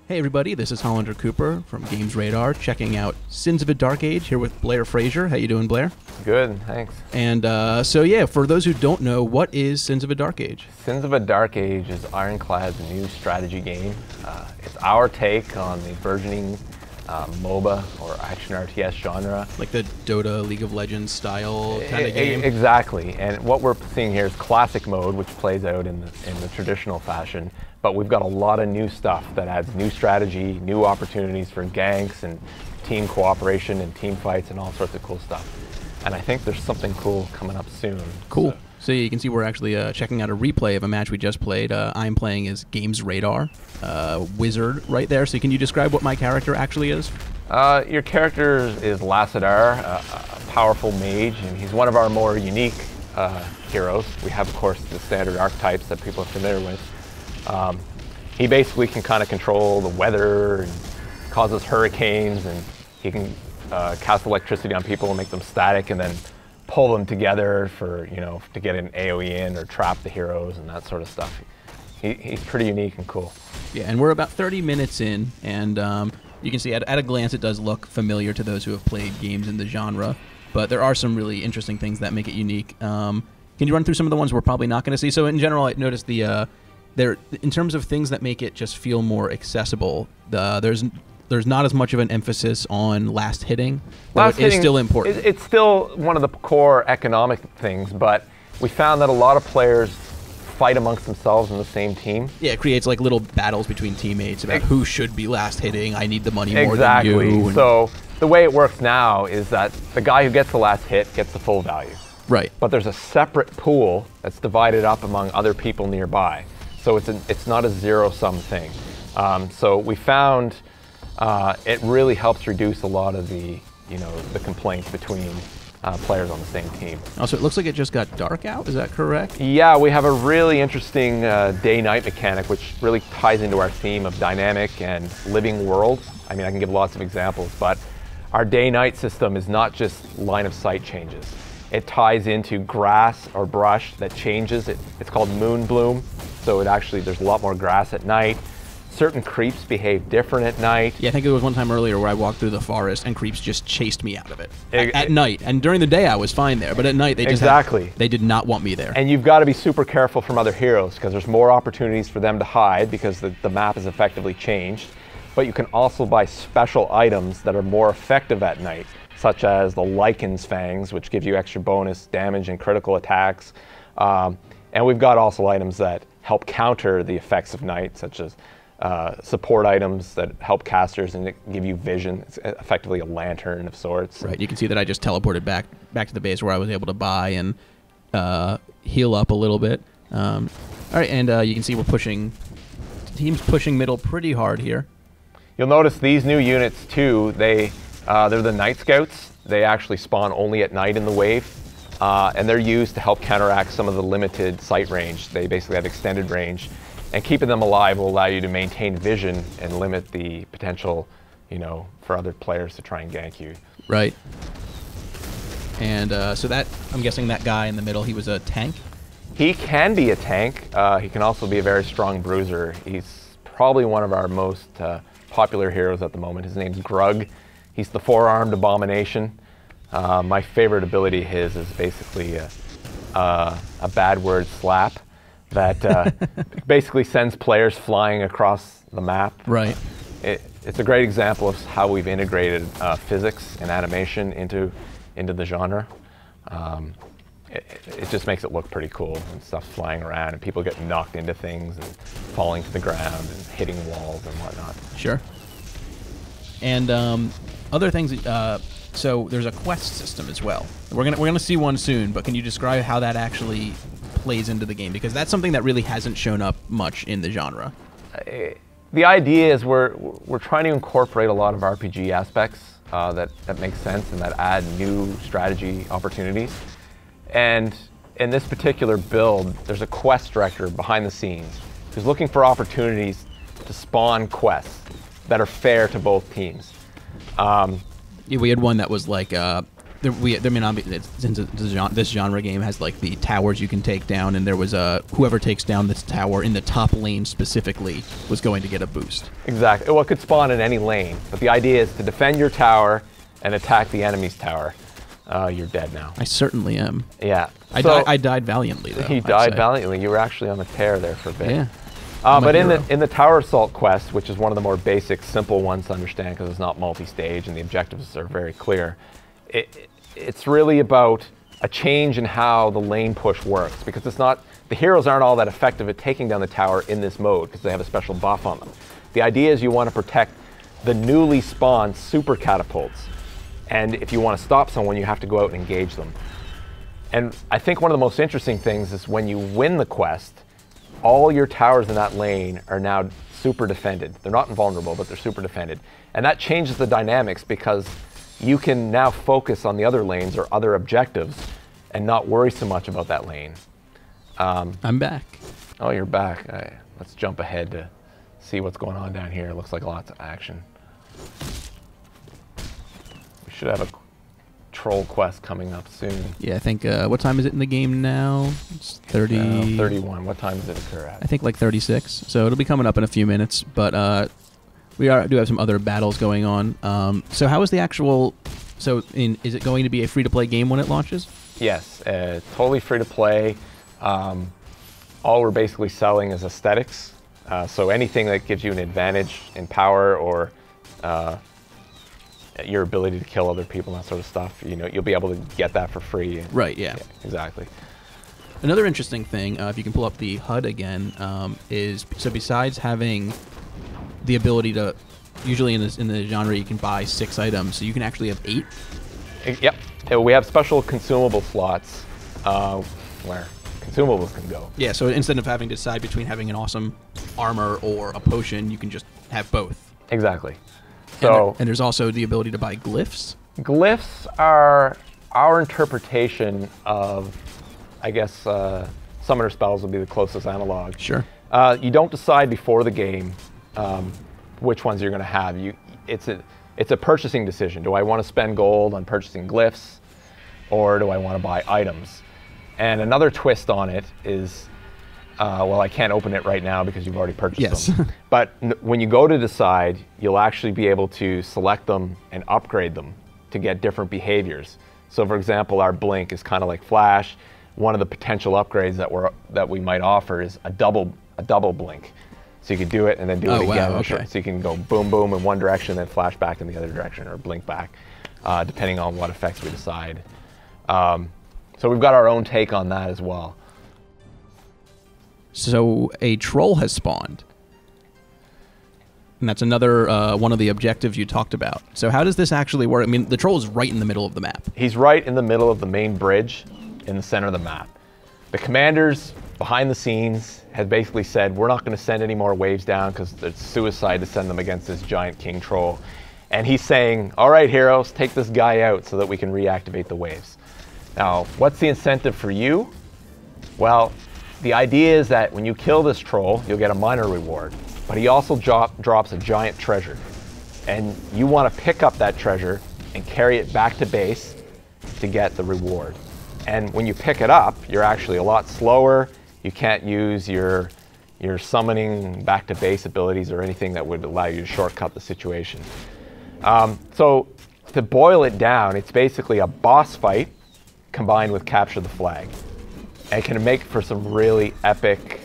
Hey everybody, this is Hollander Cooper from GamesRadar, checking out Sins of a Dark Age here with Blair Fraser. How you doing, Blair? Good, thanks. And so yeah, for those who don't know, what is Sins of a Dark Age? Sins of a Dark Age is Ironclad's new strategy game. It's our take on the burgeoning MOBA or action RTS genre. Like the Dota, League of Legends style kind of game? Exactly, and what we're seeing here is classic mode, which plays out in the traditional fashion, but we've got a lot of new stuff that adds new strategy, new opportunities for ganks and team cooperation and team fights and all sorts of cool stuff. And I think there's something cool coming up soon. Cool. So you can see we're actually checking out a replay of a match we just played. I'm playing as GamesRadar, wizard right there. So can you describe what my character actually is? Your character is Lassadar, a powerful mage, and he's one of our more unique heroes. We have, of course, the standard archetypes that people are familiar with. He basically can kind of control the weather and causes hurricanes, and he can cast electricity on people and make them static, and then pull them together for, to get an AoE in or trap the heroes and that sort of stuff. He's pretty unique and cool. Yeah, and we're about 30 minutes in, and you can see at a glance it does look familiar to those who have played games in the genre, but there are some really interesting things that make it unique. Can you run through some of the ones we're probably not going to see? So in general, I noticed in terms of things that make it just feel more accessible, there's not as much of an emphasis on last hitting. Last hitting is still important. It's still one of the core economic things, but we found that a lot of players fight amongst themselves in the same team. Yeah, it creates like little battles between teammates about who should be last hitting. I need the money more exactly. than you. So the way it works now is that the guy who gets the last hit gets the full value. Right. But there's a separate pool that's divided up among other people nearby. So it's not a zero-sum thing. So we found it really helps reduce a lot of the complaints between players on the same team. Also, it looks like it just got dark out. Is that correct? Yeah, we have a really interesting day-night mechanic, which really ties into our theme of dynamic and living world. I mean, I can give lots of examples, but our day-night system is not just line of sight changes. It ties into grass or brush that changes. It's called moon bloom. So there's a lot more grass at night. Certain creeps behave different at night. Yeah, I think it was one time earlier where I walked through the forest and creeps just chased me out of it. At night. And during the day I was fine there, but at night they just they did not want me there. And you've got to be super careful from other heroes because there's more opportunities for them to hide because the map is effectively changed. But you can also buy special items that are more effective at night, such as the Lycan's Fangs, which give you extra bonus damage and critical attacks. And we've got also items that help counter the effects of night, such as support items that help casters and give you vision. It's effectively a lantern of sorts. Right. You can see that I just teleported back to the base where I was able to buy and heal up a little bit. All right, and you can see teams pushing middle pretty hard here. You'll notice these new units too. They're the Night Scouts. They actually spawn only at night in the wave. And they're used to help counteract some of the limited sight range. They basically have extended range. And keeping them alive will allow you to maintain vision and limit the potential, for other players to try and gank you. Right. And so I'm guessing that guy in the middle, he was a tank? He can be a tank. He can also be a very strong bruiser. He's probably one of our most popular heroes at the moment. His name's Grug. He's the four-armed abomination. My favorite ability of his is basically a bad word slap that basically sends players flying across the map. Right. It's a great example of how we've integrated physics and animation into the genre. It just makes it look pretty cool, and stuff flying around and people getting knocked into things and falling to the ground and hitting walls and whatnot. Sure. And other things. So there's a quest system as well. We're gonna see one soon, but can you describe how that actually plays into the game? Because that's something that really hasn't shown up much in the genre. The idea is we're trying to incorporate a lot of RPG aspects that make sense and that add new strategy opportunities. And in this particular build, there's a quest director behind the scenes who's looking for opportunities to spawn quests that are fair to both teams. Yeah, we had one that was like there may not be, since this genre game has like the towers you can take down, and there was whoever takes down this tower in the top lane specifically was going to get a boost. Exactly. Well, it could spawn in any lane, but the idea is to defend your tower and attack the enemy's tower. You're dead now. I certainly am. Yeah. I died valiantly, though. You died valiantly. You were actually on the tear there for a bit. Yeah. But in the Tower Assault quest, which is one of the more basic, simple ones to understand because it's not multi-stage and the objectives are very clear, it's really about a change in how the lane push works, because the heroes aren't all that effective at taking down the tower in this mode because they have a special buff on them. The idea is you want to protect the newly spawned super catapults. And if you want to stop someone, you have to go out and engage them. And I think one of the most interesting things is when you win the quest, all your towers in that lane are now super defended. They're not invulnerable, but they're super defended. And that changes the dynamics because you can now focus on the other lanes or other objectives and not worry so much about that lane. I'm back. Oh, you're back. Let's jump ahead to see what's going on down here. It looks like lots of action. Should have a troll quest coming up soon. Yeah, I think, what time is it in the game now? It's 30... 31. What time does it occur at? I think like 36. So it'll be coming up in a few minutes, but we do have some other battles going on. So how is the actual... is it going to be a free-to-play game when it launches? Yes, totally free-to-play. All we're basically selling is aesthetics. So anything that gives you an advantage in power or your ability to kill other people and that sort of stuff, you'll be able to get that for free. Right, yeah. Exactly. Another interesting thing, if you can pull up the HUD again, is so besides having the ability to, usually in the genre you can buy 6 items, so you can actually have 8? Yep. We have special consumable slots where consumables can go. Yeah, so instead of having to decide between having an awesome armor or a potion, you can just have both. Exactly. So, and there's also the ability to buy glyphs. Glyphs are our interpretation of, I guess, summoner spells would be the closest analog. Sure. You don't decide before the game which ones you're going to have. It's a purchasing decision. Do I want to spend gold on purchasing glyphs, or do I want to buy items? And another twist on it is, well, I can't open it right now because you've already purchased them. But when you go to decide, you'll actually be able to select them and upgrade them to get different behaviors. So for example, our blink is kind of like flash. One of the potential upgrades that we might offer is a double blink. So you could do it and then do it again. Wow, okay. So you can go boom, boom in one direction, then flash back in the other direction, or blink back, depending on what effects we decide. So we've got our own take on that as well. So a troll has spawned. And that's another one of the objectives you talked about. So how does this actually work? I mean, the troll is right in the middle of the map. He's right in the middle of the main bridge in the center of the map. The commanders behind the scenes had basically said, we're not going to send any more waves down because it's suicide to send them against this giant king troll. And he's saying, all right, heroes, take this guy out so that we can reactivate the waves. Now, what's the incentive for you? Well, the idea is that when you kill this troll, you'll get a minor reward, but he also drops a giant treasure. And you want to pick up that treasure and carry it back to base to get the reward. And when you pick it up, you're actually a lot slower. You can't use your summoning back to base abilities or anything that would allow you to shortcut the situation. So to boil it down, it's basically a boss fight combined with capture the flag. And it can make for some really epic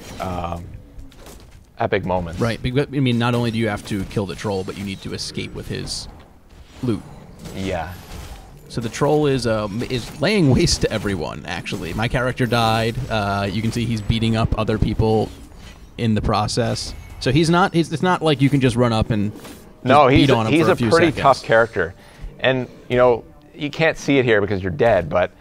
moments. Right. I mean, not only do you have to kill the troll, but you need to escape with his loot. Yeah. So the troll is laying waste to everyone, actually. My character died. You can see he's beating up other people in the process. So it's not like you can just run up and beat on him for a few seconds. He's a pretty tough character. And, you can't see it here because you're dead, but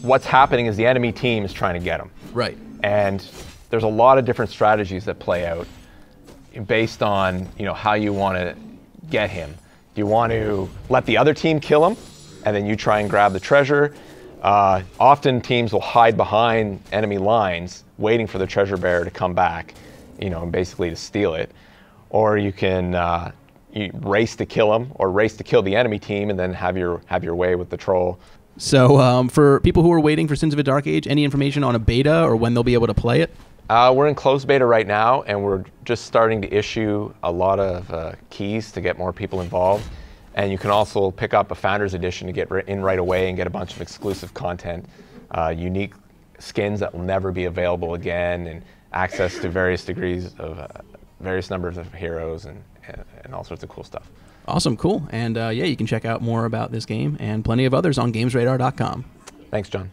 what's happening is the enemy team is trying to get him. Right. And there's a lot of different strategies that play out based on, how you want to get him. Do you want to let the other team kill him and then you try and grab the treasure? Often teams will hide behind enemy lines waiting for the treasure bearer to come back, and basically to steal it. Or you can you race to kill them or race to kill the enemy team, and then have your way with the troll. So for people who are waiting for Sins of a Dark Age, any information on a beta or when they'll be able to play it? We're in closed beta right now, and we're just starting to issue a lot of keys to get more people involved. And you can also pick up a Founders Edition to get in right away and get a bunch of exclusive content, unique skins that will never be available again, and access to various degrees of various numbers of heroes and all sorts of cool stuff. Awesome, cool. And yeah, you can check out more about this game and plenty of others on GamesRadar.com. Thanks, John.